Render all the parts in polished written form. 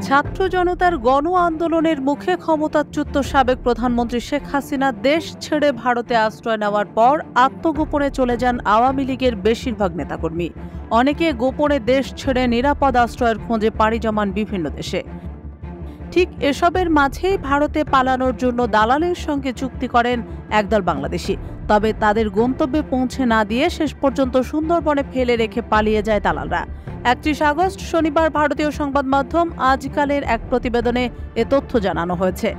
ছাত্র জনতার গণ আন্দোলনের মুখে ক্ষমতাচ্যুত সাবেক প্রধানমন্ত্রী শেখ হাসিনা দেশ ছেড়ে ভারতে আশ্রয় নেওয়ার পর আত্মগোপনে চলে যান আওয়ামী লীগের বেশিরভাগ নেতাকর্মী। অনেকে গোপনে দেশ ছেড়ে নিরাপদ আশ্রয়ের খোঁজে পাড়ি জমান বিভিন্ন দেশে। ঠিক এসবের মাঝেই ভারতে পালানোর জন্য দালালের সঙ্গে চুক্তি করেন একদল বাংলাদেশি। তবে তাদের গন্তব্যে পৌঁছে না দিয়ে শেষ পর্যন্ত সুন্দরবনে ফেলে রেখে পালিয়ে যায় দালালরা। ৩১ আগস্ট শনিবার ভারতীয় সংবাদ মাধ্যম আজকালের এক প্রতিবেদনে এ তথ্য জানানো হয়েছে।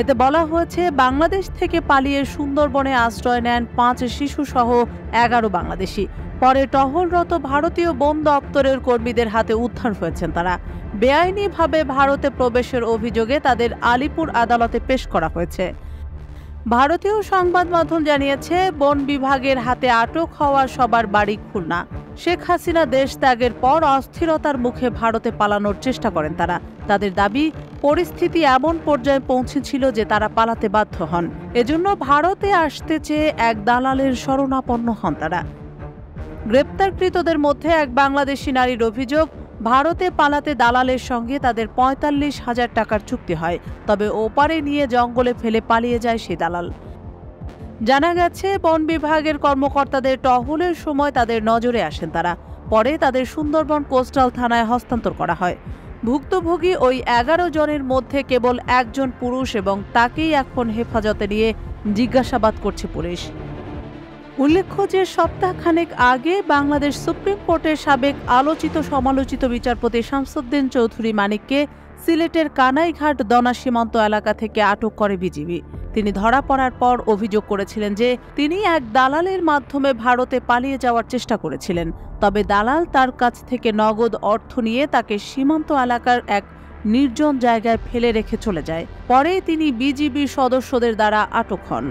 এতে বলা হয়েছে, বাংলাদেশ থেকে পালিয়ে সুন্দরবনে আশ্রয় নেন ৫ শিশুসহ ১১ বাংলাদেশি। পরে টহলরত ভারতীয় বন দপ্তরের কর্মীদের হাতে উদ্ধার হয়েছেন তারা। বেআইনিভাবে ভারতে প্রবেশের অভিযোগে তাদের আলিপুর আদালতে পেশ করা হয়েছে। ভারতীয় সংবাদ মাধ্যম জানিয়েছে, বন বিভাগের হাতে আটক হওয়া সবার বাড়ি খুলনা। শেখ হাসিনা দেশ ত্যাগের পর অস্থিরতার মুখে ভারতে পালানোর চেষ্টা করেন তারা। তাদের দাবি, পরিস্থিতি এমন পর্যায়ে পৌঁছেছিল যে তারা পালাতে বাধ্য হন। এজন্য ভারতে আসতে চেয়ে এক দালালের শরণাপন্ন হন তারা। গ্রেপ্তারকৃতদের মধ্যে এক বাংলাদেশি নারীর অভিযোগ, ভারতে পালাতে দালালের সঙ্গে তাদের ৪৫,০০০ টাকার চুক্তি হয়। তবে ওপারে নিয়ে জঙ্গলে ফেলে পালিয়ে যায় সেই দালাল। জানা গেছে, বন বিভাগের কর্মকর্তাদের টহলের সময় তাদের নজরে আসেন তারা। পরে তাদের সুন্দরবন কোস্টাল থানায় হস্তান্তর করা হয়। ভুক্তভোগী ওই ১১ জনের মধ্যে কেবল একজন পুরুষ এবং তাকেই এখন হেফাজতে নিয়ে জিজ্ঞাসাবাদ করছে পুলিশ। উল্লেখ্য যে সপ্তাহখানেক আগে বাংলাদেশ সুপ্রিম কোর্টের সাবেক আলোচিত সমালোচিত বিচারপতি শামসুদ্দিন চৌধুরী মানিককে সিলেটের কানাইঘাট দনা সীমান্ত এলাকা থেকে আটক করে বিজিবি। তিনি ধরা পড়ার পর অভিযোগ করেছিলেন যে তিনি এক দালালের মাধ্যমে ভারতে পালিয়ে যাওয়ার চেষ্টা করেছিলেন। তবে দালাল তার কাছ থেকে নগদ অর্থ নিয়ে তাকে সীমান্ত এলাকার এক নির্জন জায়গায় ফেলে রেখে চলে যায়। পরে তিনি বিজিবি সদস্যদের দ্বারা আটক হন।